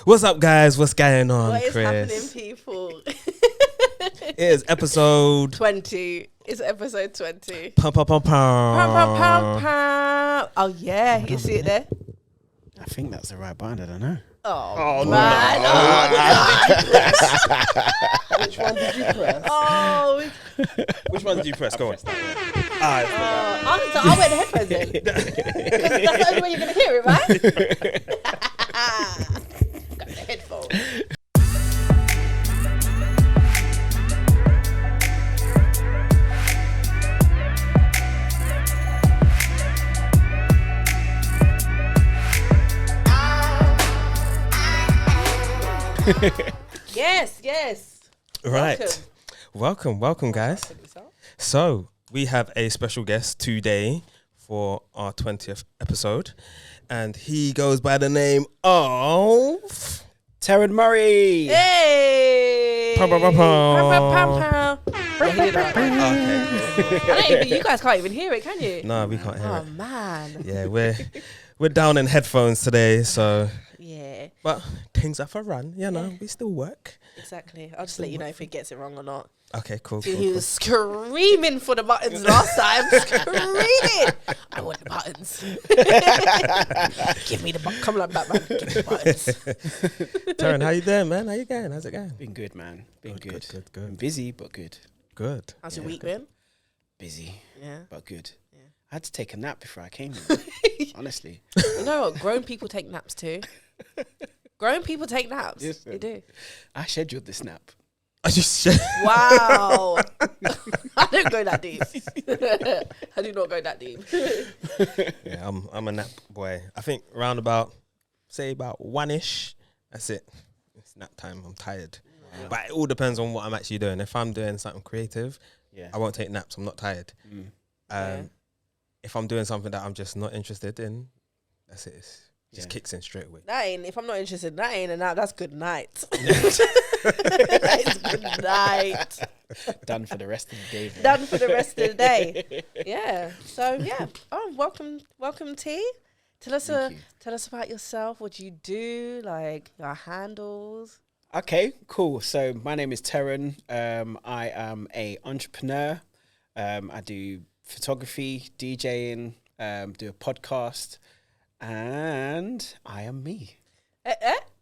What's up, guys? What's going on, What is Chris? happening, people? It is episode 20. It's episode 20. Pum, pum, pum, pum. Pam, pam, pam, pam. Oh, yeah. You see it there? I think that's the right button. I don't know. Oh, man. No. Which one did you press? Oh, Which one did you press? Go on. I'll wear the headphones then. Because that's the only way you're going to hear it, right? Got the headphones. Yes. Right. Welcome, guys. So, we have a special guest today for our 20th episode. And he goes by the name of... Terron Murray. Hey! Pum, pum, pum, pum. Pam. Okay. You guys can't even hear it, can you? No, we can't hear Oh, it. man. Yeah, we're down in headphones today, so... Yeah, But things have a run, we still work. exactly. I'll just let you know if he gets it wrong or not. Okay, cool. See, he was screaming for the buttons last time. Screaming! I want the buttons. Give me the buttons. Come like Batman. Give me the buttons. Terron, how you doing, man? How you going? How's it going? Been good, man. Been good. Good. Been busy, but good. Good. How's your week been? Busy, Yeah. but good. Yeah. I had to take a nap before I came here. Honestly. You know what? Grown people take naps too. Grown people take naps. Yes, They do. I scheduled this nap. I just Wow. I don't go that deep. I do not go that deep. yeah, I'm a nap boy. I think round about one-ish. That's it. It's nap time. I'm tired. Wow. But it all depends on what I'm actually doing. If I'm doing something creative, Yeah. I won't take naps. I'm not tired. Yeah. If I'm doing something that I'm just not interested in, that's it. It just Yeah. kicks in straight away. That ain't, if I'm not interested, that ain't a nap. That's good night. That is good night. Done for the rest of the day. bro. Done for the rest of the day. Yeah. So yeah. Oh, welcome T. Tell us Thank you. tell us about yourself. What you do, like your handles. Okay, cool. So my name is Terron. I am a entrepreneur. I do photography, DJing, do a podcast, and I am me.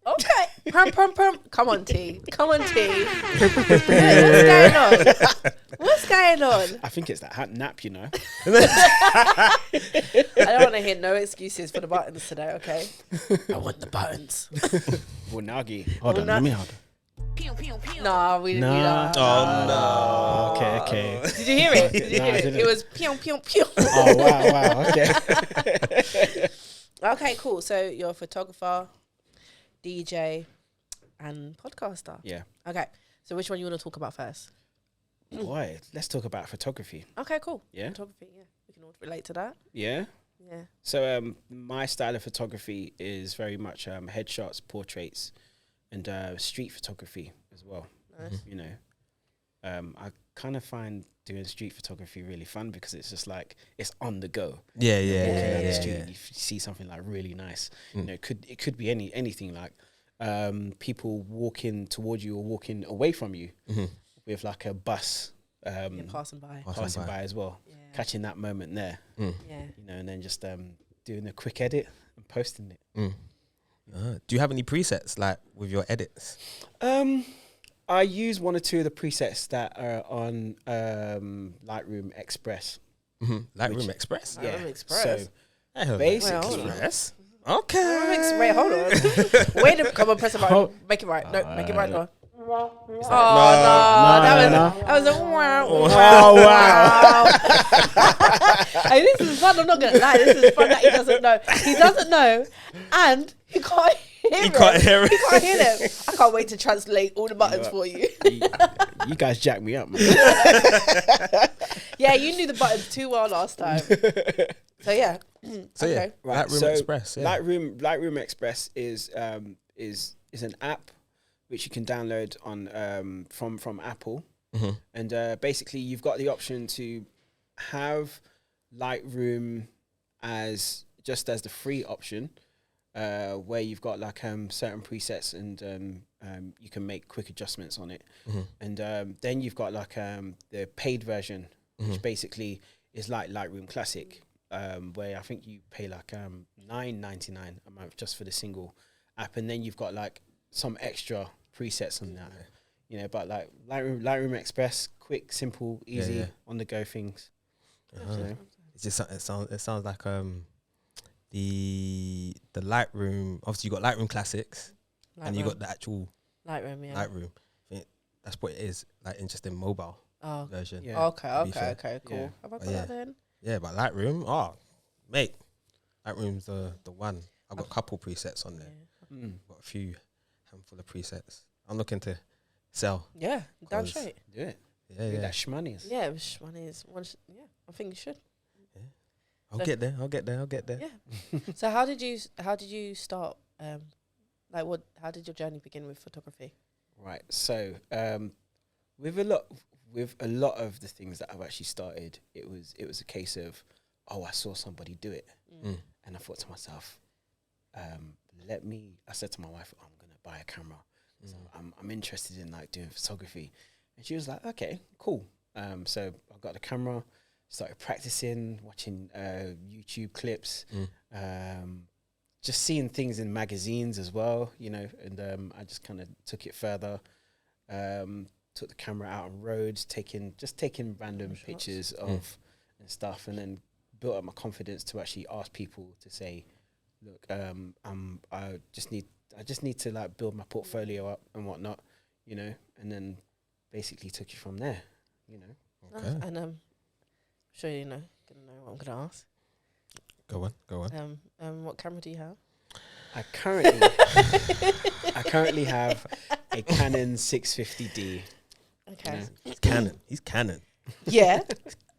Okay. Pum. Come on, T. Yeah, What's going on? I think it's that nap, you know. I don't want to hear no excuses for the buttons today, okay? I want the buttons. Unagi. Hold on, Una- let me hold. Nah, we didn't do Nah. that. Oh, no. Okay. Did you hear it? No, I didn't. It was pew, pew, pew. Oh, wow, okay. Okay, cool. So you're a photographer, DJ, and podcaster. Yeah. Okay. So which one you want to talk about first? Boy, let's talk about photography. Okay, cool. Yeah? Photography, yeah. We can all relate to that. Yeah? Yeah. So my style of photography is very much headshots, portraits, and street photography as well. Nice. You know, I kind of find doing street photography really fun because it's just like it's on the go. Yeah. Walking down the street, Yeah. you see something like really nice. You know, it could be anything like people walking toward you or walking away from you with like a bus Yeah, passing by. passing by as well. Yeah. Catching that moment there, Yeah. you know, and then just doing a quick edit and posting it. Do you have any presets like with your edits? I use one or two of the presets that are on Lightroom Express. Lightroom Express? Lightroom Express? So Hell, basically, Express? Okay. Wait, hold on. Wait, come on, press the button. Make it right. No, make it right. No. Oh, no. That was a wow. Oh, wow. Hey, this is fun. I'm not going to lie. This is fun that he doesn't know. He doesn't know. And he can't hear You can't hear it. He can't hear them. I can't wait to translate all the buttons for you. you guys jacked me up, man. Yeah, you knew the buttons too well last time. So, yeah. So yeah, Okay. Right, Lightroom so Express. Yeah. Lightroom Express is an app which you can download on from Apple, and basically you've got the option to have Lightroom as just as the free option, where you've got like certain presets and you can make quick adjustments on it. And then you've got like the paid version, which basically is like Lightroom Classic, where I think you pay like $9.99 a month just for the single app, and then you've got like some extra presets on that. You know, but like Lightroom Express, quick, simple, easy, on the go things. So. It's just it sounds like the Lightroom. Obviously, you got Lightroom Classics, and you got the actual Lightroom. Yeah. Lightroom. I think that's what it is, like in just in mobile version. Yeah. Okay, cool. Yeah. Have I got that then? Yeah, but Lightroom, mate, Lightroom's the one. I've got a couple presets on there. Yeah. Got a few handful of presets. I'm looking to sell. Yeah, damn straight. Do it. Yeah. That shmoney. Yeah, money is one. Yeah, I think you should. I'll get there. Yeah. So how did you start? How did your journey begin with photography? Right. So with a lot of the things that I've actually started, it was a case of, I saw somebody do it, and I thought to myself, I said to my wife, I'm gonna buy a camera. So I'm interested in like doing photography, and she was like, okay, cool. So I got the camera, started practicing, watching YouTube clips, just seeing things in magazines as well, you know, and I just kind of took it further. Took the camera out on roads, taking random pictures of and stuff, and then built up my confidence to actually ask people to say, look, I just need to like build my portfolio up and whatnot, you know, and then basically took it from there, you know. Okay. And I'm sure gonna know what I'm gonna ask. Go on. What camera do you have? I currently have a Canon 650D. Okay. He's Canon. He's Canon. Yeah.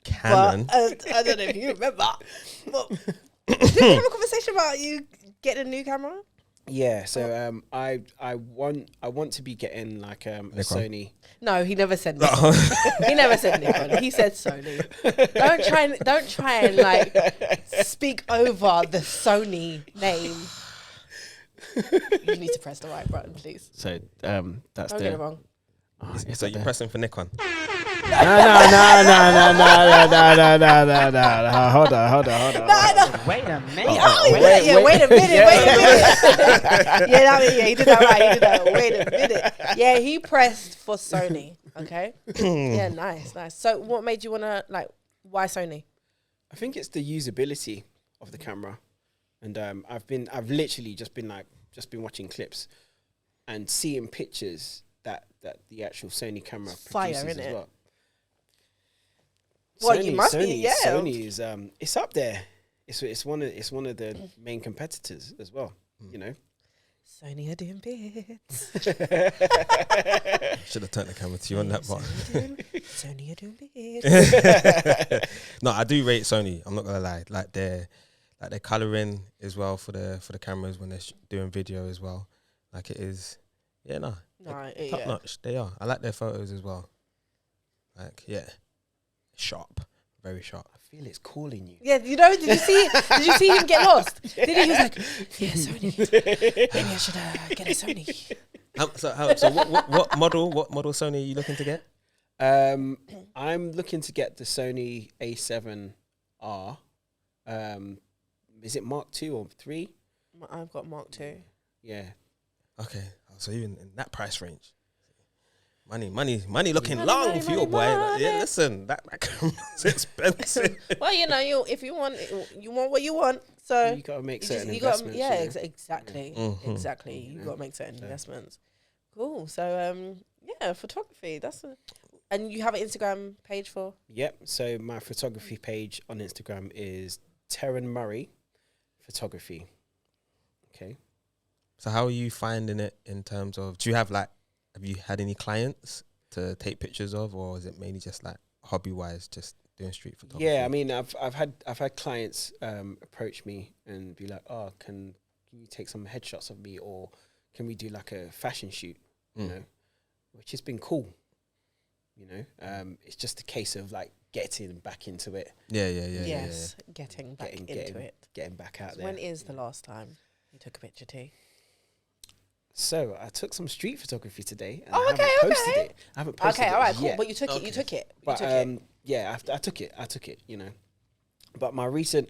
Canon. But, I don't know if you remember. Well, did we have a conversation about you getting a new camera? Yeah, so I want to be getting like a Sony. No, he never said Nikon. He never said Nikon. He said Sony. Don't try and like speak over the Sony name. You need to press the right button, please. So that's Don't get it wrong. So you're pressing for Nikon? No. Hold on. No. Wait a minute. Wait a minute. Yeah, he did that right. Wait a minute. Yeah, he pressed for Sony. Okay. Yeah, nice. So what made you wanna why Sony? I think it's the usability of the camera, and I've literally just been watching clips and seeing pictures that the actual Sony camera produces as well. Well, you must be, yeah. Sony is it's up there. It's one of the main competitors as well. You know, Sony are doing bits. Should have turned the camera to you on that part. Sony are doing bits. No, I do rate Sony. I'm not gonna lie. Like their coloring as well for the cameras when they're doing video as well. Like it is, top notch. They are. I like their photos as well. Like sharp, very sharp. I feel it's calling you. Yeah, you know, did you see him get lost? Did he? He was like, yeah, Sony. Maybe I should get a Sony. So what model Sony are you looking to get? I'm looking to get the Sony A7R. Is it Mark 2 or 3? I've got Mark 2. Yeah. Okay, so you're in that price range. Money looking long for you, boy. Yeah, listen, that camera's expensive. Well, you know, if you want what you want. So you got to make certain investments. investments. Exactly. Mm-hmm. Exactly. You got to make certain investments. Cool. So photography. And you have an Instagram page for? Yep. So my photography page on Instagram is Terron Murray Photography. Okay. So how are you finding it in terms of? Have you had any clients to take pictures of, or is it mainly just like hobby wise, just doing street photography? Yeah, I mean, I've had clients approach me and be like, "Oh, can you take some headshots of me, or can we do like a fashion shoot?" You know, which has been cool. You know, it's just a case of like getting back into it. Yeah. Yes, getting back into it. Getting back out there. When is the last time? You took a picture too. So I took some street photography today. And Oh, I okay, haven't posted okay. it. I haven't posted Okay, it all right, cool. yet. But you took it. You Okay. took it. You But took it. yeah, I took it. You know, but my recent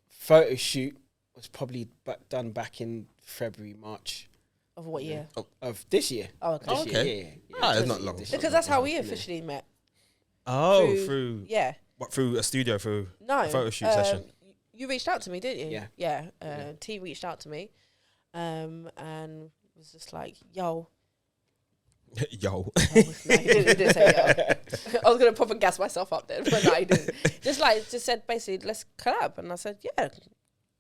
photo shoot was probably done back in February, March Of what year? of this year. Oh, okay. This Okay. year, yeah. Ah, it's This not year, long. this year. Because that's how we You know. officially met. Oh, through Yeah. what? Through a studio? Through No. a photo shoot session? You reached out to me, didn't you? Yeah. Yeah. Yeah. T reached out to me, and was just like, "Yo." Yo. No, he didn't say yo. I was gonna proper gas myself up then, but no, he didn't. Just said basically, let's collab, and I said, yeah,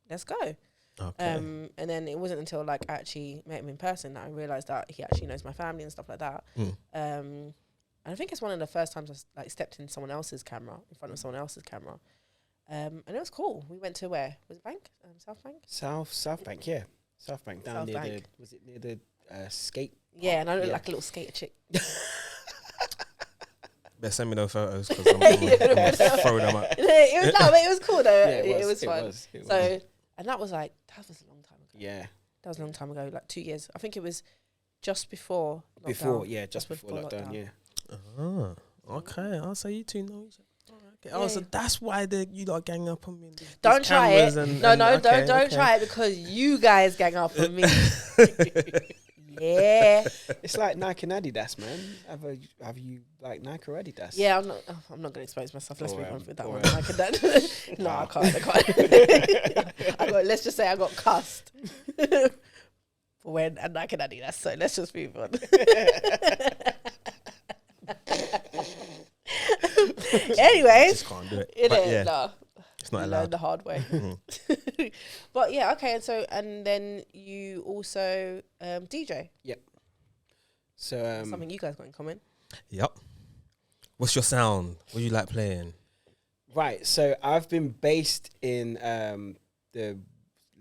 let's go. Okay. And then it wasn't until like I actually met him in person that I realized that he actually knows my family and stuff like that. And I think it's one of the first times I like stepped in someone else's camera, in front of someone else's camera. And it was cool. We went to where? Was it Bank? South Bank? South Bank, yeah. South Bank down South near Bank. was it near the skate? Yeah, and I looked Yeah. like a little skater chick. Better send me those photos because I'm gonna throw them up. It was but it was cool though. Yeah, it was fun. It was. So, and that was a long time ago. Yeah. That was a long time ago, like 2 years. I think it was just before lockdown. Just before lockdown, yeah. Ah, okay. I'll say you two know each other. Okay. Oh, Yeah. so that's why you lot gang up on me. These Don't try it. cameras and- No, and- okay, don't okay. try it because you guys gang up on me. Yeah. It's like Nike and Adidas, man. Have you like Nike or Adidas? Yeah, I'm not gonna expose myself. Let's Or, move on with that or, one. I could that. No, I can't. Let's just say I got cussed for when and I can Adidas. So let's just move on. Anyways, Just can't do it. it But is yeah, no. it's not You learn allowed. the hard way. Mhm. But yeah, okay, and then you also DJ. So Something you guys got in common. Yep. What's your sound? What do you like playing? right, so I've been based in the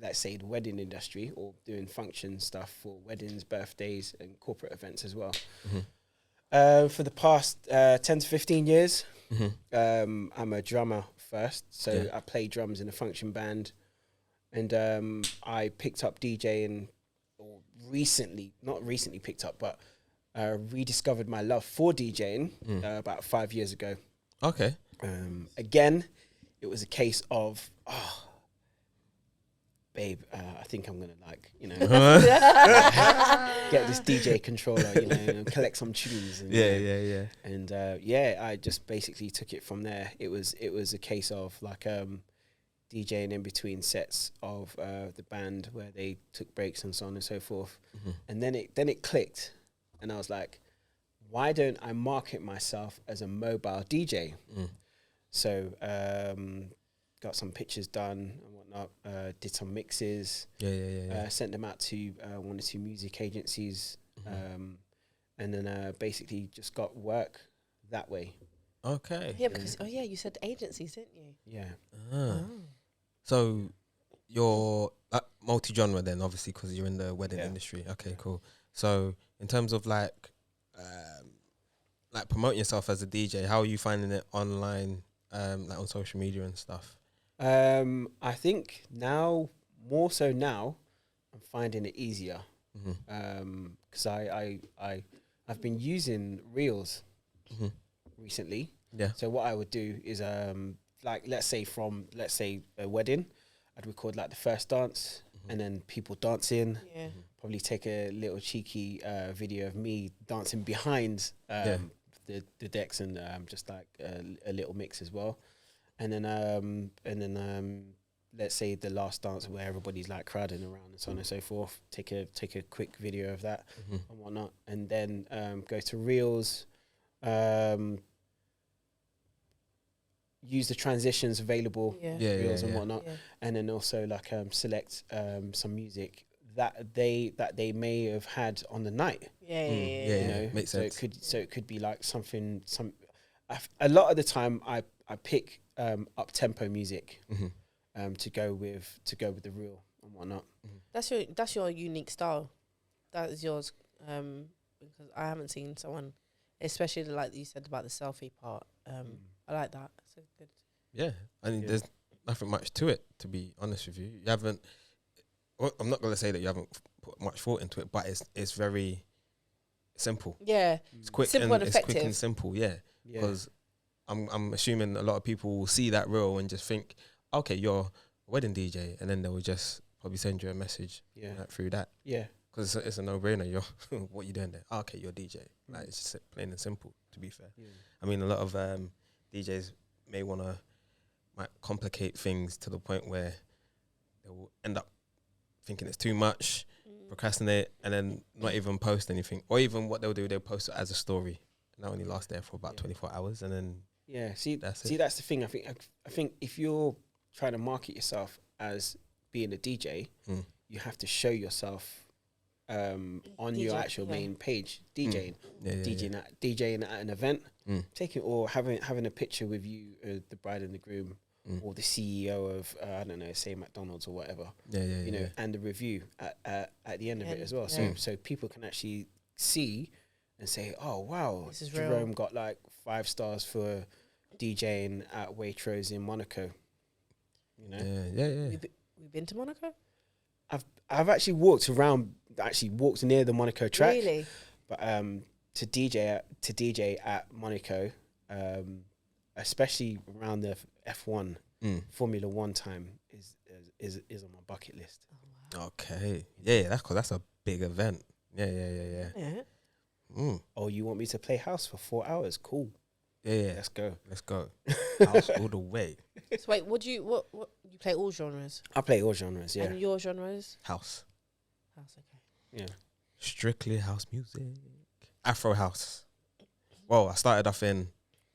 let's say the wedding industry or doing function stuff for weddings, birthdays, and corporate events as well. For the past 10 to 15 years, I'm a drummer first. So Yeah. I play drums in a function band. And I picked up DJing, or not recently picked up, but rediscovered my love for DJing about 5 years ago. Okay. Again, it was a case of, babe, I think I'm going to get this DJ controller, and collect some tunes. And, Yeah. And I just basically took it from there. It was a case of like DJing in between sets of the band where they took breaks and so on and so forth. And then it clicked, and I was like, why don't I market myself as a mobile DJ? So got some pictures done and whatnot. Did some mixes. Yeah. Sent them out to 1 or 2 music agencies. And then basically just got work that way. Okay. Yeah, because you said agencies, didn't you? Yeah. So you're multi-genre then, obviously, because you're in the wedding Yeah. industry. Okay, cool. So in terms of like promoting yourself as a DJ, how are you finding it online, like on social media and stuff? I think now, more so now, I'm finding it easier. Because I've been using Reels recently. Yeah. So what I would do is let's say a wedding, I'd record like the first dance and then people dancing. Yeah. Probably take a little cheeky video of me dancing behind the decks and just like a little mix as well. And then let's say the last dance where everybody's like crowding around and so on and so forth. Take a quick video of that and whatnot, and then go to Reels. Use the transitions available, Reels and whatnot, and then also like select some music that they may have had on the night. Yeah. Makes so sense. it could be like a lot of the time I pick up tempo music to go with the reel and whatnot. That's your unique style. That is yours. Because I haven't seen someone, especially like you said about the selfie part. I like that. So good. Yeah. I mean, there's nothing much to it, to be honest with you. You haven't, well, I'm not gonna say that you haven't put much thought into it, but it's very simple. Yeah. It's quick Simple and it's quick and effective. simple. Yeah, Yeah. because I'm assuming a lot of people will see that reel and just think, okay, you're a wedding DJ, and then they will just probably send you a message Yeah. through that. Yeah. Because it's a no-brainer. You're what you doing there? Okay, you're a DJ. Like, it's just plain and simple. To be fair, Yeah. I mean, a lot of DJs might complicate things to the point where they will end up thinking it's too much, procrastinate, and then not even post anything. Or even what they'll do, they'll post it as a story, and that only lasts there for about 24 hours, and then Yeah. See, That's that's the thing. I think if you're trying to market yourself as being a DJ, you have to show yourself on your DJ, actual yeah. main page, DJing, yeah. DJing at an event, Mm. taking or having a picture with you, the bride and the groom, or the CEO of I don't know, say McDonald's or whatever, you know, and the review at the end of it as well. Yeah. So people can actually see and say, oh wow, This is Jerome real. got like 5 stars for DJing at Waitrose in Monaco. You know, Yeah. We've been to Monaco? I've actually walked near the Monaco track. Really? But to DJ at Monaco, especially around the F1 Formula One time is on my bucket list. Okay. Yeah, that's a big event. Yeah. Yeah. Oh, you want me to play house for 4 hours? Cool. Yeah. Let's go. House all the way. So wait, what you play all genres? I play all genres. Yeah. And your genres? House. House, okay. Yeah. Strictly house music. Afro house. Well, I started off in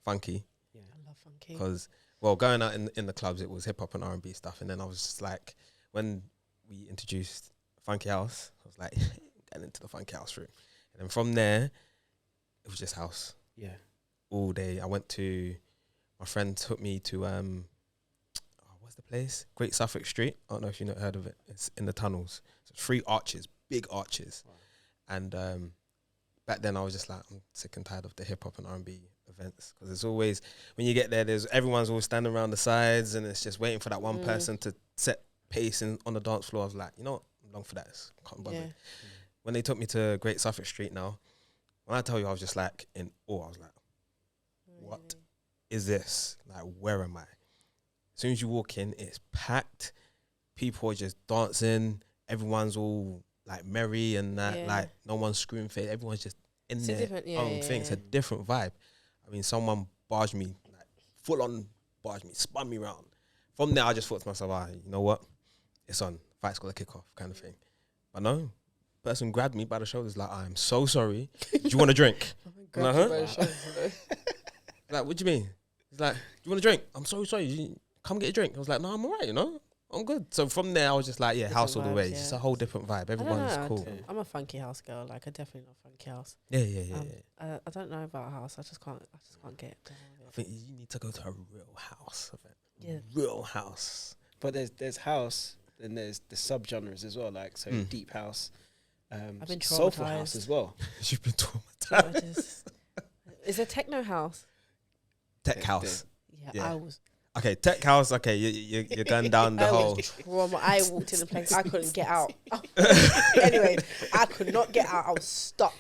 funky I love funky. because, going out in the clubs, it was hip hop and R&B stuff. And then I was just like, when we introduced funky house, I was like, getting into the funky house room. And then from there, it was just house Yeah. all day. My friend took me to, what's the place? Great Suffolk Street. I don't know if you've not heard of it. It's in the tunnels. So 3 arches, big arches. Wow. And back then I was just like, I'm sick and tired of the hip hop and R&B events, because it's always, when you get there, everyone's always standing around the sides, and it's just waiting for that one person to set pace on the dance floor. I was like, you know what, I'm long for that. Can't bother. Yeah. When they took me to Great Suffolk Street now, when I tell you, I was just like in awe. I was like, what is this? Like, where am I? As soon as you walk in, it's packed. People are just dancing. Everyone's all like merry and that. Yeah. Like, no one's screwing face. Everyone's just in It's a their different- yeah, own yeah, thing. It's a yeah. different vibe. I mean, someone barged me, like full on barged me, spun me round. From there, I just thought to myself, you know what? It's on. Fight's got to kick off, kind of thing. But no, person grabbed me by the shoulders, like, I'm so sorry. Do you want a drink? I'm like, huh? Like, what do you mean? He's like, do you want a drink? I'm so sorry. Come get a drink. I was like, no, I'm all right, I'm good. So from there, I was just like, yeah, Different house all the vibes, way. yeah. It's just a whole different vibe. I don't Everyone's know, cool. I'm a funky house girl. Like, I definitely love funky house. Yeah. I don't know about house. I just can't get down I with think you need to go to a real house event. Yeah. Real house. But there's house, and there's the subgenres as well, like deep house, I've been soulful house traumatized. as well. You've been it. Is there techno house? Tech house. Yeah. I was. Okay, tech house. Okay, you're going down the I whole. was I walked in the place. I couldn't get out. Anyway, I could not get out. I was stuck.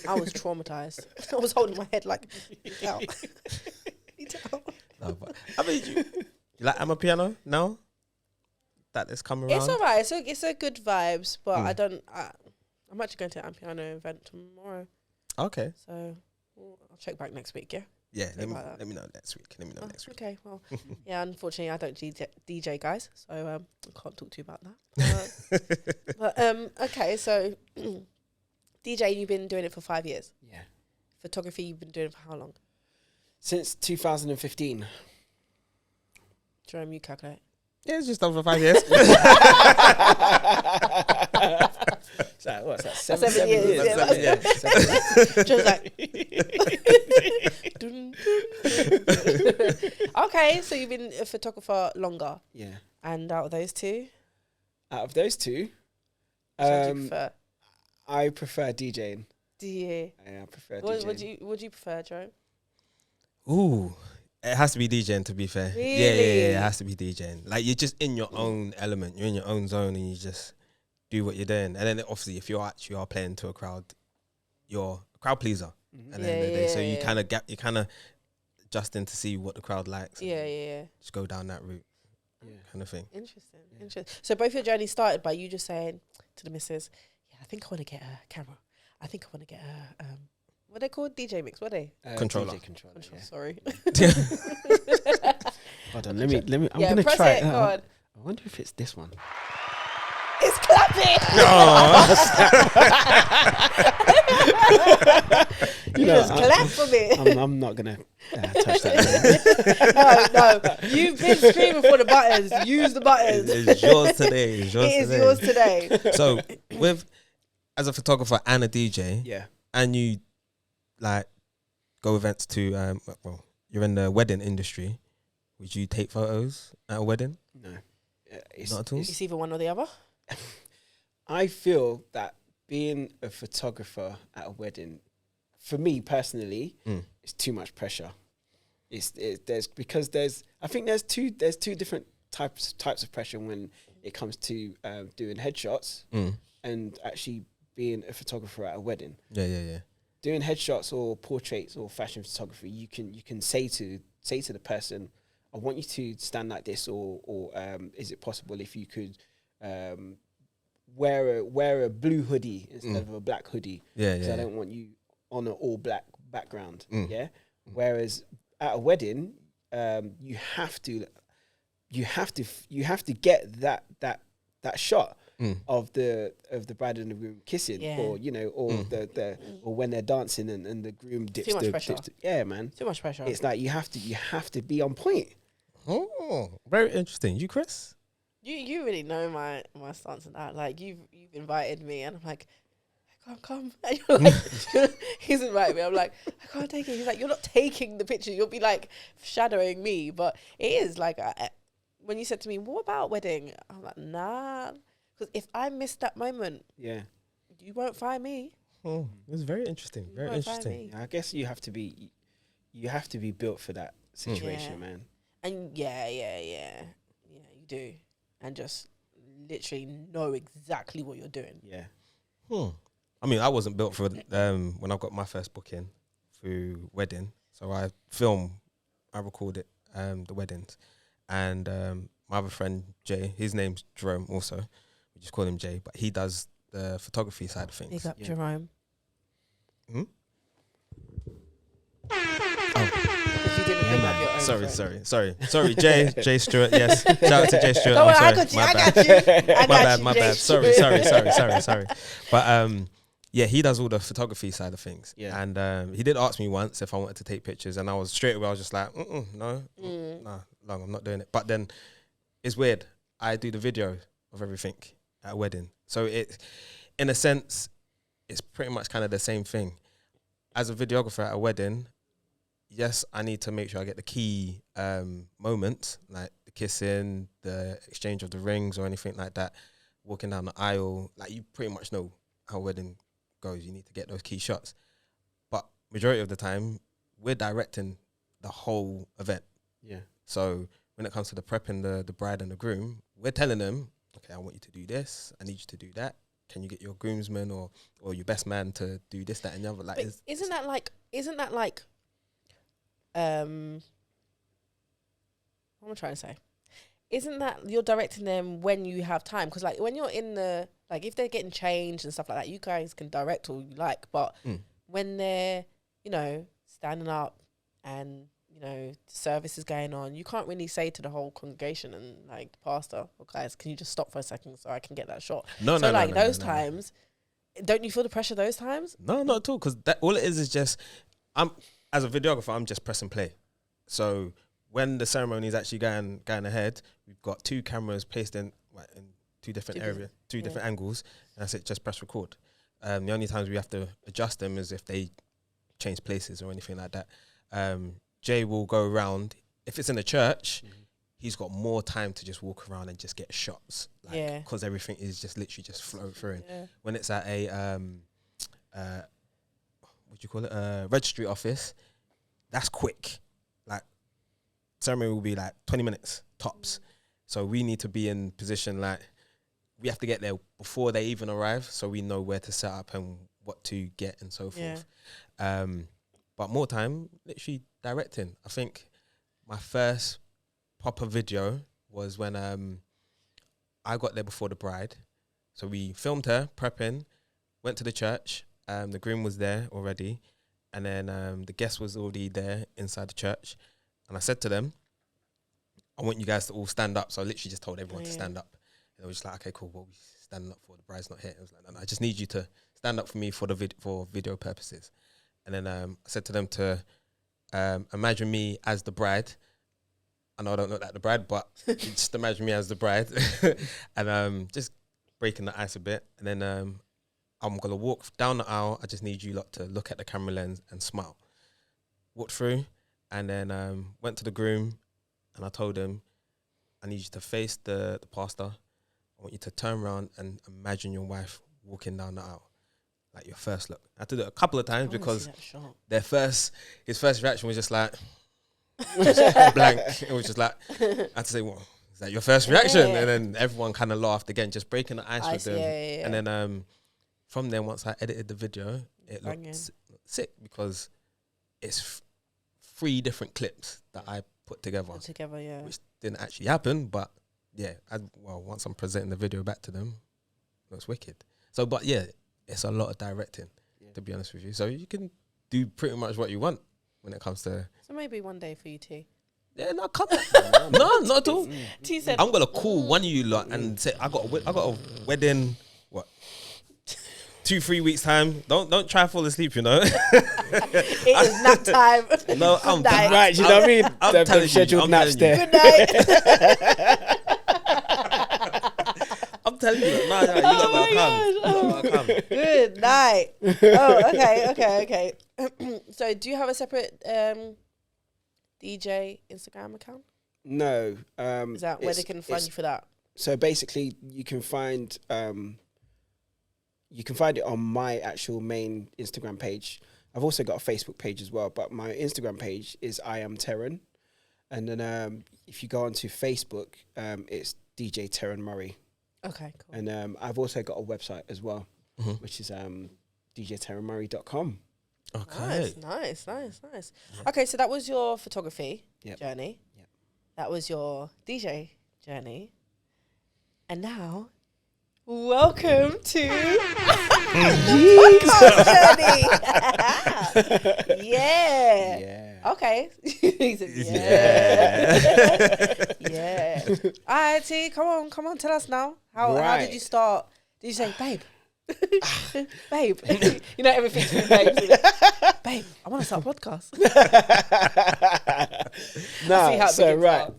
I was traumatized. I was holding my head like, get out. Get out. No, but, I mean, you like Amapiano now? That has come around. It's alright. It's a good vibes, but I don't. I'm actually going to an piano event tomorrow, Okay. so I'll check back next week. Yeah. Yeah, let about that. me know next week. Let me know next week. Okay. Well, yeah. Unfortunately, I don't DJ guys, so I can't talk to you about that. But okay. So, DJ, you've been doing it for 5 years. Yeah. Photography, you've been doing it for how long? Since 2015. Jerome, you calculate. Yeah, it's just over 5 years. So what's that? 7 years. Yeah, 7 years. 7 years. Just like. Okay, so you've been a photographer longer, Yeah. and out of those two, Out of those two, which one do you prefer? I prefer DJing. Do you? Yeah, I prefer What DJing. would you prefer, Jerome? Ooh, it has to be DJing, to be fair. Yeah, Really? it has to be DJing. Like, you're just in your own element. You're in your own zone, and you just do what you're doing, and then obviously if you are playing to a crowd, you're a crowd pleaser. At the end of the day, so you kind of adjusting to see what the crowd likes. Just go down that route, kind of thing. Interesting. So both your journeys started by you just saying to the missus, "Yeah, I think I want to get a camera. I think I want to get a what they called DJ mix. What are they? Controller. DJ controller. Yeah. Sorry. Hold on. Let me. I'm Yeah, gonna press try it. it. Go on. I wonder if it's this one. It's clapping. You just clap for me. I'm not gonna touch that. No. You've been screaming for the buttons. Use the buttons. It's yours today. It is yours today. So, as a photographer and a DJ, and you like go events to you're in the wedding industry. Would you take photos at a wedding? No, not at all. It's either one or the other. I feel that being a photographer at a wedding, for me personally, is too much pressure. I think there's two different types of pressure when it comes to doing headshots and actually being a photographer at a wedding. Yeah. Doing headshots or portraits or fashion photography, you can say to the person, I want you to stand like this, or is it possible if you could wear a blue hoodie instead of a black hoodie? Because I don't want you on an all black background. Whereas at a wedding, you have to get that shot of the bride and the groom kissing, or or when they're dancing and the groom dips. Too much pressure. Man. Too much pressure. It's like you have to be on point. Oh, very interesting. You, Chris? You really know my stance on that. Like you've invited me, and I'm like, I can't come. And you're like, he's invited me. I'm like, I can't take it. He's like, you're not taking the picture. You'll be like shadowing me. But it is like when you said to me, what about wedding? I'm like, nah, because if I miss that moment, you won't find me. Oh, it's very interesting. Very interesting. I guess you have to be built for that situation, man. And you do. And just literally know exactly what you're doing. I mean, I wasn't built for when I got my first booking through wedding. So I recorded the weddings, and my other friend Jay, his name's Jerome. Also, we just call him Jay, but he does the photography side of things. Big up Jerome. Sorry, Jay Stewart. Yes, shout out to Jay Stewart. Don't worry, I got you. My bad. Sorry. But he does all the photography side of things. And he did ask me once if I wanted to take pictures, and I was just like, no, I'm not doing it. But then it's weird. I do the video of everything at a wedding, so it, in a sense, it's pretty much kind of the same thing. As a videographer at a wedding, yes, I need to make sure I get the key moments, like the kissing, the exchange of the rings or anything like that, walking down the aisle. Like, you pretty much know how a wedding goes. You need to get those key shots. But majority of the time, we're directing the whole event. So when it comes to the prepping the bride and the groom, we're telling them, okay, I want you to do this. I need you to do that. Can you get your groomsman or your best man to do this, that, and the other? Like, isn't that like what am I trying to say? Isn't that you're directing them when you have time? Because like when you're in the, like if they're getting changed and stuff like that, you guys can direct all you like. But when they're, standing up and, the service is going on, you can't really say to the whole congregation and like the pastor, "Oh guys, can you just stop for a second so I can get that shot?" Those times, don't you feel the pressure those times? No, not at all. Because all it is just, as a videographer, I'm just pressing play. So when the ceremony is actually going ahead, we've got 2 cameras placed in two different areas, two different angles, and that's it. Just press record. The only times we have to adjust them is if they change places or anything like that. Jay will go around. If it's in a church, he's got more time to just walk around and just get shots. Because everything is just literally just flowing. When it's at a what do you call it? Registry office, that's quick. Like, ceremony will be like 20 minutes tops. So we need to be in position, like, we have to get there before they even arrive, so we know where to set up and what to get and so forth. But more time, literally directing. I think my first proper video was when I got there before the bride. So we filmed her prepping, went to the church. The groom was there already, and then the guest was already there inside the church. And I said to them, I want you guys to all stand up. So I literally just told everyone to stand up. And they were just like, okay, cool. What are we standing up for? The bride's not here. I was like, no, I just need you to stand up for me for for video purposes. And then I said to them to imagine me as the bride. I know I don't look like the bride, but just imagine me as the bride. And just breaking the ice a bit. And then I'm going to walk down the aisle. I just need you lot to look at the camera lens and smile. Walked through and then went to the groom. And I told him, I need you to face the pastor. I want you to turn around and imagine your wife walking down the aisle. Like your first look. I had to do it a couple of times because his first reaction was just like, blank. It was just like, I had to say, well, is that your first reaction? And then everyone kind of laughed again, just breaking the ice with them. And then from then, once I edited the video, it looked sick because it's 3 different clips that I put together, which didn't actually happen, but once I'm presenting the video back to them, it looks wicked. So, but yeah, it's a lot of directing, to be honest with you. So you can do pretty much what you want when it comes to. So maybe one day for you too. Yeah, no, come on. No, not at all. T said, I'm gonna call one of you lot and say I got a wedding. What? 2-3 weeks time. Don't try to fall asleep. You know. It is nap time. No, I'm night. Right, you know what I mean? I'm telling you, scheduled naps there. Good night. I'm telling you, you gotta come. Good night. Oh, okay. So, do you have a separate DJ Instagram account? No. Is that where they can find you for that? So basically, you can find it on my actual main Instagram page. I've also got a Facebook page as well, but my Instagram page is I am Terron, and then if you go onto Facebook, it's DJ Terron Murray. Okay, cool. And I've also got a website as well, which is djterronmurray.com. Okay. Nice. Yeah. Okay, so that was your photography journey. Yep. That was your DJ journey. And now, welcome to the podcast journey. Yeah. Okay. He said, yeah. All right, T, come on, tell us now. How did you start? Did you say, babe? Babe, you know everything's been babe. Babe, I want to start a podcast. No, so right.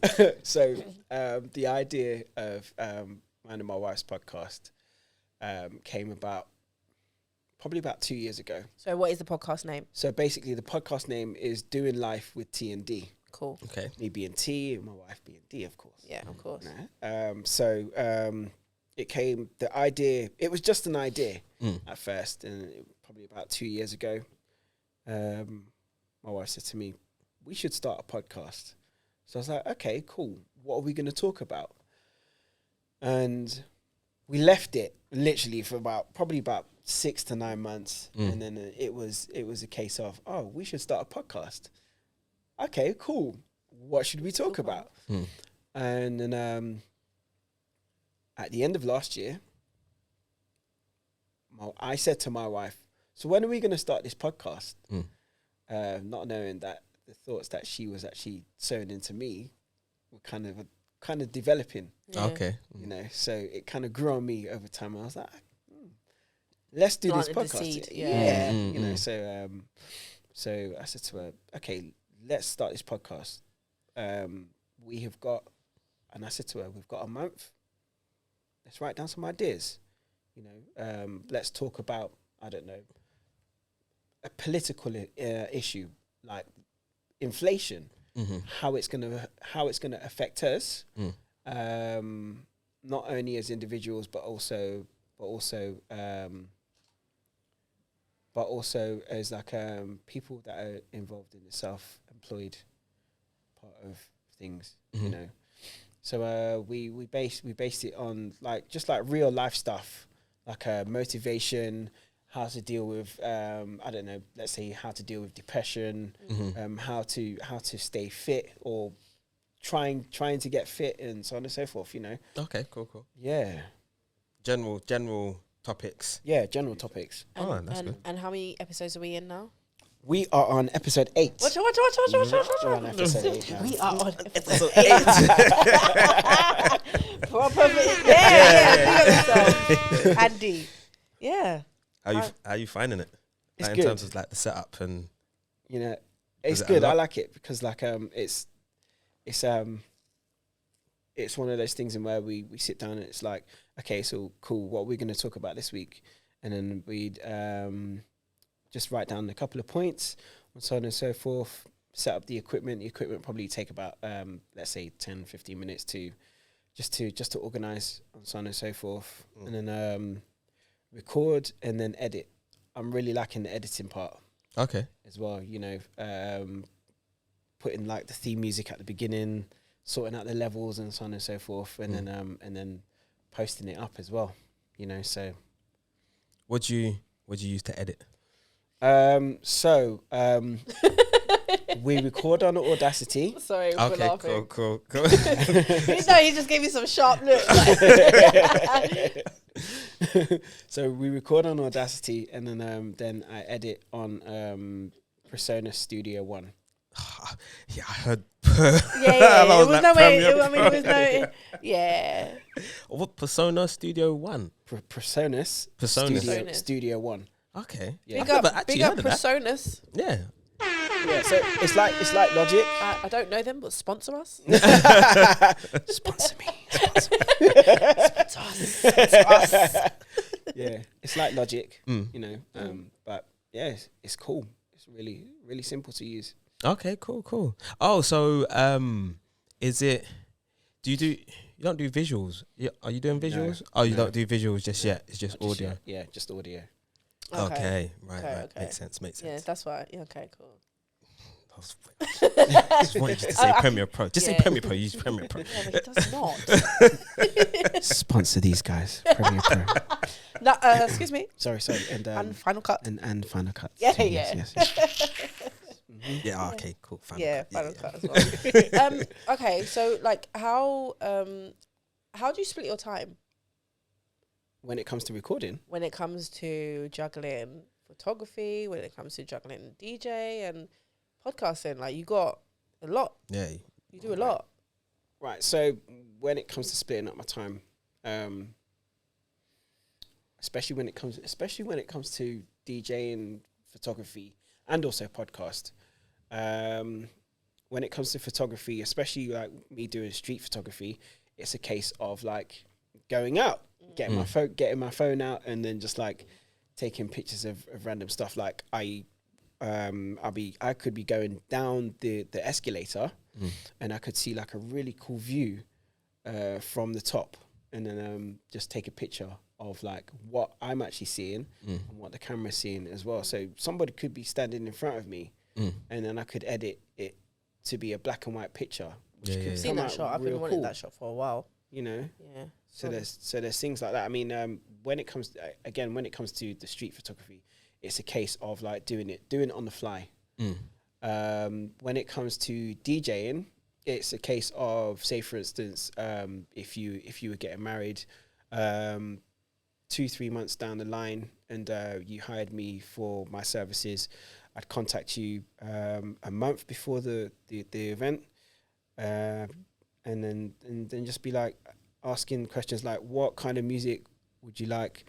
So the idea of mine and my wife's podcast came about probably about 2 years ago. So what is the podcast name? So basically the podcast name is Doing Life with T and D. Cool. Okay. Me being T and my wife being D, of course. Yeah, of course. It came, the idea, it was just an idea at first, and probably about 2 years ago, my wife said to me, we should start a podcast. So I was like, okay, cool. What are we going to talk about? And we left it literally for probably about 6 to 9 months. And then it was a case of, we should start a podcast. Okay, cool. What should we talk about? And then at the end of last year, I said to my wife, so when are we going to start this podcast? Not knowing that the thoughts that she was actually sowing into me were kind of developing. Yeah. Okay. You know, so it kind of grew on me over time. I was like, let's do this Planted the podcast. seed, Yeah. You know, so I said to her, okay, let's start this podcast. We have got, and I said to her, we've got a month. Let's write down some ideas. You know, let's talk about, I don't know, a political issue like inflation, how it's gonna affect us, not only as individuals but also as like people that are involved in the self-employed part of things. You know, So we based it on like just like real life stuff, like motivation, how to deal with I don't know, let's say how to deal with depression, how to stay fit or trying to get fit and so on and so forth. You know. Okay, cool. Yeah. General topics. Yeah, general topics. That's good. And how many episodes are we in now? We are on episode 8. Watch. We're on episode 8 now. We are on Episode 8. proper. Yeah. Andy. Yeah. How you finding it? It's Like, good. in terms of like the setup and You know, it's it a good. I lot? like it because like it's one of those things in where we sit down and it's like, okay, so cool, what we're going to talk about this week, and then we'd just write down a couple of points and so on and so forth, set up the equipment. The equipment probably take about let's say 10-15 minutes to organize and so on and so forth, and then record and then edit. I'm really liking the editing part okay. as well, you know, putting like the theme music at the beginning, sorting out the levels and so on and so forth, and then posting it up as well, you know. So What do you use to edit? we record on Audacity. Sorry, we're Okay, laughing. cool. No, he just gave me some sharp look. So we record on Audacity, and then I edit on Persona Studio One. Yeah, I heard. Yeah. That It was like no way. Premiere I mean, it was no. Yeah. What Persona Studio One? Personas. Personas. Studio One. Okay. Yeah. I've never actually Big up heard of that. Personas. Yeah. Yeah, so it's like Logic. I don't know them, but sponsor us. Sponsor me. Sponsor us. Yeah, it's like Logic, Mm. you know. But yeah, it's cool. It's really, really simple to use. Okay, cool. Oh, so is it? You don't do visuals? Yeah, are you doing visuals? No, Oh, you no. don't do visuals just yet. It's just Not audio. yet. Yeah, just audio. Okay, right. Okay. Makes sense. Yeah, that's why. Yeah, okay, cool. I just wanted you to say I- Premiere Pro. Just say yeah. Premiere Pro. Use Premiere Pro. Yeah, but he does not. Sponsor these guys. Premiere Pro. No, excuse me. Sorry. And Final Cut. And Final Cut. Yeah, too, yeah. Yes. Yeah. Okay. Cool. Final Yeah, cut. Final Yeah. Cut as well. Okay, so like how do you split your time When it comes to recording, when it comes to juggling photography, when it comes to juggling DJ and podcasting? Like you got a lot. Yeah. You do a lot. right? So when it comes to splitting up my time, especially when it comes to DJing, photography, and also podcast. When it comes to photography, especially like me doing street photography, it's a case of like going out, getting my phone out, and then just like taking pictures of random stuff. Like I could be going down the escalator, and I could see like a really cool view from the top, and then just take a picture of like what I'm actually seeing and what the camera's seeing as well. So somebody could be standing in front of me, and then I could edit it to be a black and white picture. Which could I've seen come that out shot. I've real been wanting cool, that shot for a while. you know. Yeah. So there's things like that. I mean, when it comes to the street photography, it's a case of like doing it on the fly. When it comes to DJing, it's a case of, say for instance, if you were getting married 2-3 months down the line, and you hired me for my services, I'd contact you a month before the event, and then just be like asking questions like, what kind of music would you like?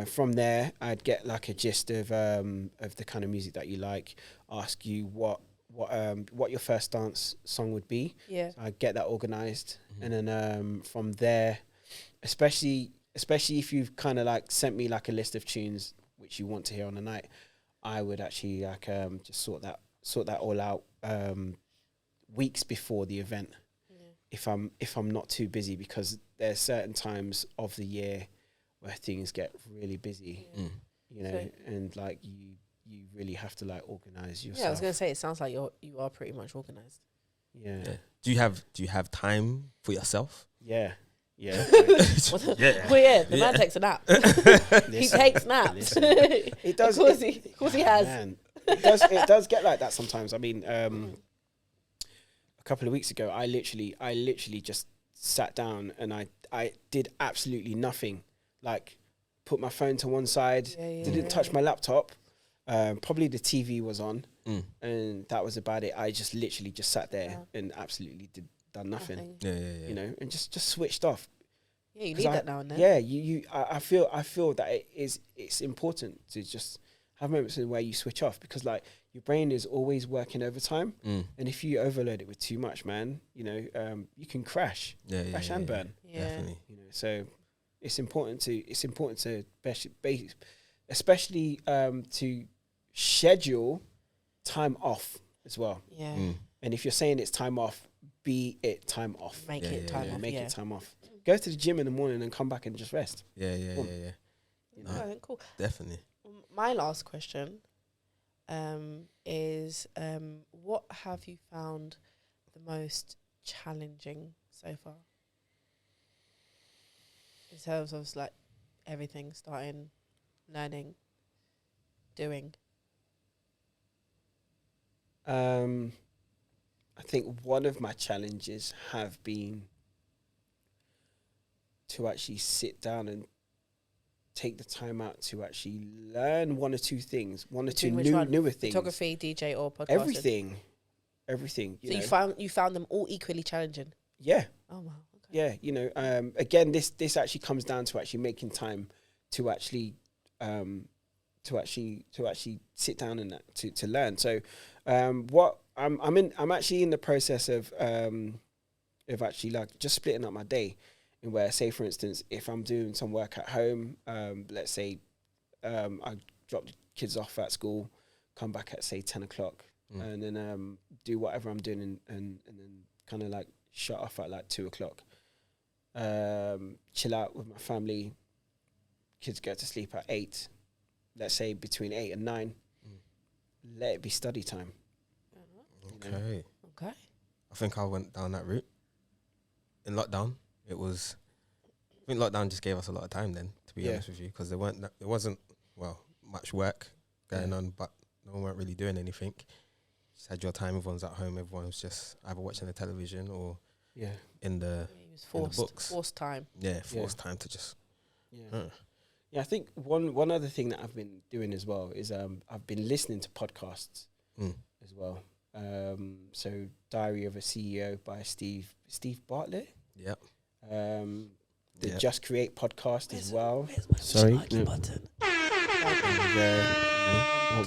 From there, I'd get like a gist of the kind of music that you like. Ask you what your first dance song would be. Yeah. So I'd get that organized, and then from there, especially if you've kind of like sent me like a list of tunes which you want to hear on the night, I would actually like just sort that all out weeks before the event. If I'm not too busy, because there's certain times of the year where things get really busy, you know, So- and like you really have to like organize yourself. Yeah, I was gonna say it sounds like you are pretty much organized. Yeah. Do you have time for yourself? Yeah. Yeah. Yeah. Well, yeah, the man takes a nap. He takes naps. It does. Of course he has. Man, it does get like that sometimes. I mean, a couple of weeks ago, I literally just sat down and I did absolutely nothing. Like, put my phone to one side, didn't touch my laptop. Probably the TV was on, and that was about it. I just literally just sat there and absolutely done nothing. Yeah. You know, and just switched off. Yeah, you need that now and then. Yeah, I feel that it's important to just have moments where you switch off, because like your brain is always working overtime, and if you overload it with too much, man, you know, you can crash, and burn. Yeah. Definitely. You know, so it's important to especially to schedule time off as well. Yeah. And if you're saying it's time off, be it time off. Make it time off. Make it time off. Go to the gym in the morning and come back and just rest. Yeah. You know? Oh, cool. Definitely. My last question is what have you found the most challenging so far? In terms of like everything, starting, learning, doing. I think one of my challenges have been to actually sit down and take the time out to actually learn one or two things, newer things. Photography, DJ, or podcasting? Everything. You found them all equally challenging? Yeah. Oh, wow. Okay. Yeah, you know, again, this actually comes down to actually making time to actually sit down and to learn. So, what I'm actually in the process of actually like just splitting up my day, in where, say for instance, if I'm doing some work at home, let's say I drop the kids off at school, come back at say 10 o'clock, and then do whatever I'm doing, and then kind of like shut off at like 2 o'clock. Chill out with my family. Kids go to sleep at 8. Let's say between 8 and 9. Let it be study time. Okay. Okay. I think I went down that route. In lockdown, I think lockdown just gave us a lot of time then, to be honest with you, because there wasn't much work going on, but no one weren't really doing anything. Just had your time. Everyone's at home. Everyone was just either watching the television or in the books. Forced time. Yeah, forced time to just. Yeah, I think one other thing that I've been doing as well is I've been listening to podcasts as well. So Diary of a CEO by Steve Bartlett. Yep. The Just Create podcast as well. Sorry. Button.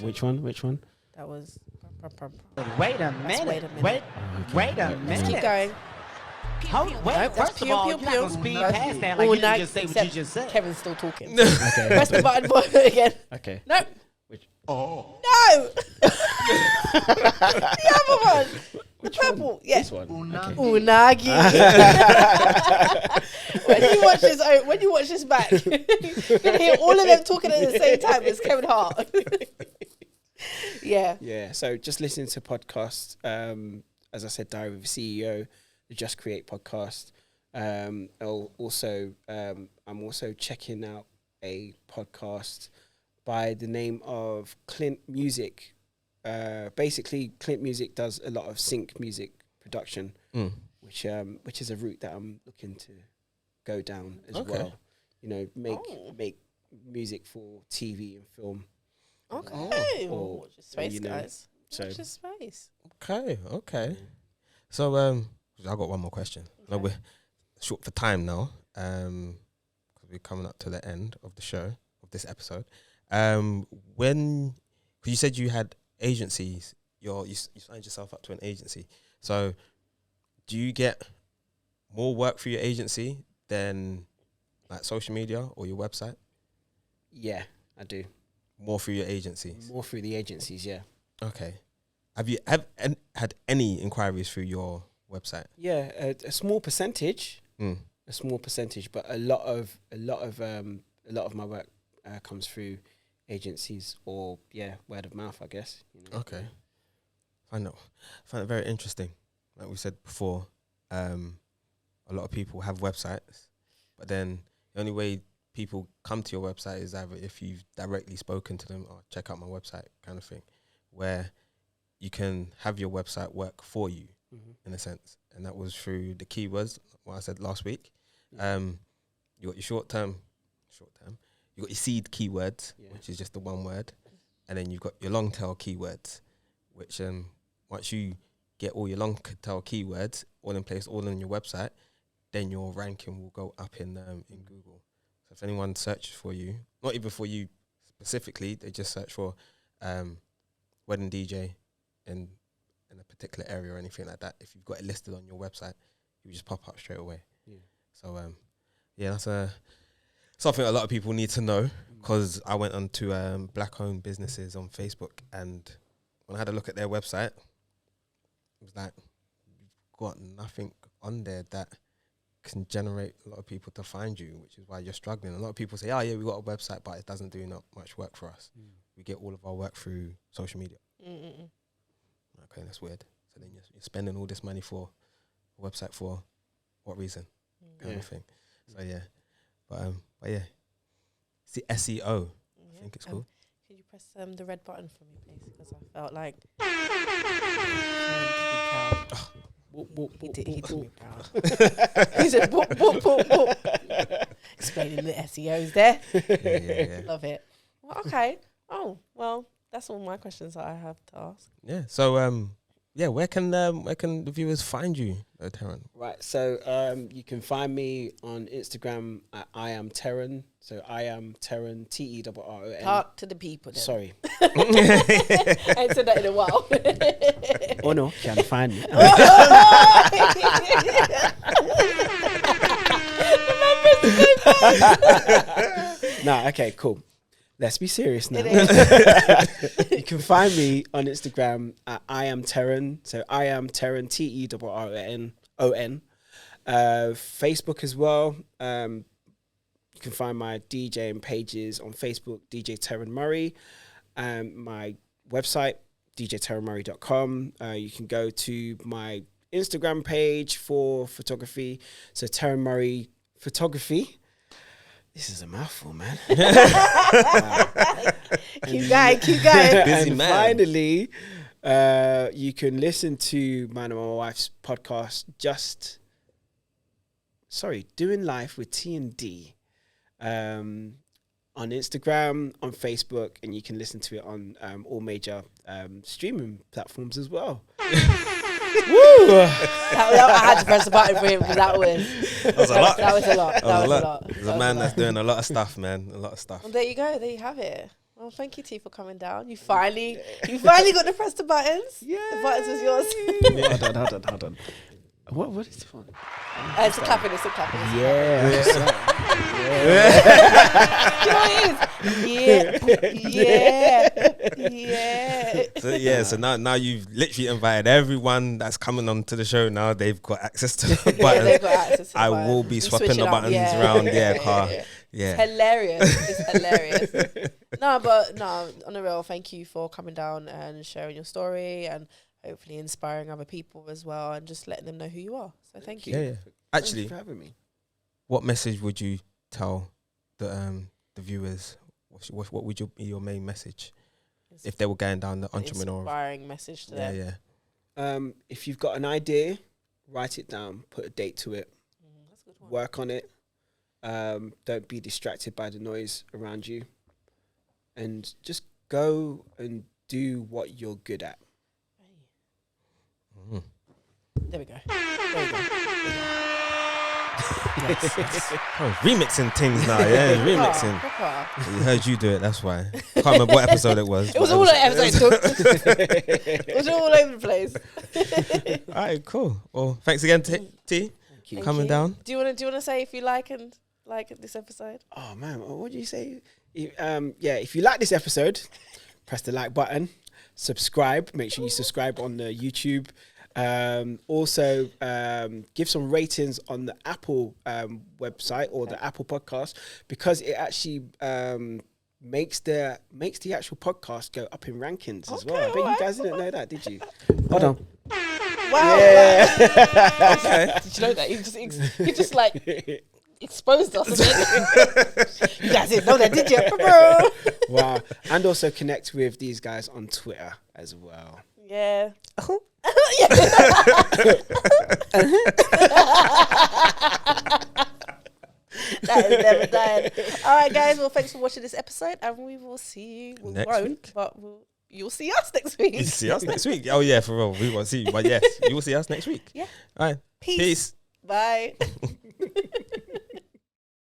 Which one? That was. Wait a minute. Wait a minute. Let's keep going. First of all, you're not gonna speed past that like you can just say what you just said. Kevin's still talking. Okay. Press the button for it again. Okay. No. Oh. No. The other one. The purple. Yeah. This one. Unagi. When you watch this back, you're gonna hear all of them talking at the same time. It's Kevin Hart. Yeah. So just listening to podcasts. As I said, Diary of a CEO, the Just Create podcast. I'm also checking out a podcast by the name of Clint Music. Basically, Clint Music does a lot of sync music production, which is a route that I'm looking to go down as well. You know, make music for TV and film. Okay. Or watch your space, you know, guys. so Watch your space. Okay. So I got one more question. Okay. No, we're short for time now, because we're coming up to the end of the show, of this episode. When, cause you said you had agencies, you signed yourself up to an agency. So do you get more work for your agency than like social media or your website? Yeah, I do. More through your agencies? More through the agencies, yeah. Okay. Have you had any inquiries through your website? Yeah, a small percentage. A small percentage, but a lot of my work comes through agencies or word of mouth, I guess. You know? Okay. I find it very interesting. like we said before, a lot of people have websites, but then the only way people come to your website is either if you've directly spoken to them or check out my website kind of thing, where you can have your website work for you in a sense. And that was through the keywords, what I said last week. You got your short term, you got your seed keywords, which is just the one word. And then you've got your long tail keywords, which once you get all your long tail keywords all in place, all on your website, then your ranking will go up in Google. So if anyone searches for you, not even for you specifically, they just search for wedding DJ in a particular area or anything like that. If you've got it listed on your website, you just pop up straight away. Yeah. So that's something a lot of people need to know, because I went on to black-owned businesses on Facebook, and when I had a look at their website, it was like, you've got nothing on there that can generate a lot of people to find you, which is why you're struggling. A lot of people say, oh yeah, we got a website, but it doesn't do not much work for us. We get all of our work through social media. Okay, that's weird. So then you're spending all this money for a website for what reason? Kind of thing. So yeah, but yeah, it's the SEO. I think it's cool. Could you press the red button for me, please? Because I felt like he did me proud. He said, whoop, whoop, whoop. Explaining the SEOs there. Yeah. Love it. Well, okay. Oh, well, that's all my questions that I have to ask. Yeah. So where can the viewers find you, Terron? Right. So you can find me on Instagram at I am Terron. So I am Terron, Terron. Talk to the people then. Sorry. I ain't said that in a while. Oh no, can't find me. Nah, okay, cool. Let's be serious now. You can find me on Instagram at I am Terron. So I am Terron, Terron. Facebook as well. You can find my DJing pages on Facebook, DJ Terron Murray. My website, djterronmurray.com. You can go to my Instagram page for photography. So Terron Murray Photography. This is a mouthful, man. Keep going. Busy man. Finally, you can listen to mine and my wife's podcast, Doing Life with T&D, on Instagram, on Facebook, and you can listen to it on all major streaming platforms as well. Woo! I had to press the button for him because that was a lot. That was a lot. There's a man that's doing a lot of stuff, man. A lot of stuff. Well, there you go. There you have it. Well, thank you, T, for coming down. You finally got to press the buttons. Yeah. The buttons was yours. Hold on. What is it for? It's a clapping. Yeah. Yeah. So now you've literally invited everyone that's coming onto the show. Now they've got access to the buttons. They've got access to the I buttons. will be swapping the buttons around. Yeah. It's hilarious. No, on the real, thank you for coming down and sharing your story and hopefully inspiring other people as well and just letting them know who you are. So thank you. Yeah. Actually, thanks for having me. What message would you tell the viewers? What would be your main message if they were going down the entrepreneur? Inspiring message to them. Yeah. If you've got an idea, write it down, put a date to it, That's a good one. work on it. Don't be distracted by the noise around you, and just go and do what you're good at. There we go. Oh, remixing things now, yeah. Remixing. We heard you do it, that's why. Can't remember what episode it was. It was all over the place. All right, cool. Well, thanks again, T. Thank coming you. down. Do you want to say if you like this episode? Oh man, what did you say? If you like this episode, press the like button, subscribe. Make sure you subscribe on the YouTube. Also, give some ratings on the Apple website or the Apple podcast, because it actually makes the actual podcast go up in rankings as well. I bet you guys didn't know that, did you? Hold on. Wow. Yeah. Okay. Did you know that? He just like exposed us. You guys didn't know that, did you? Wow. And also connect with these guys on Twitter as well. Yeah. That is never dying. All right, guys. Well, thanks for watching this episode, and we will see you. We Next won't, week. but you'll see us next week. You see us next week. Oh yeah, for real. We won't see you, but yes, you will see us next week. Yeah. All right. Peace. Peace. Bye.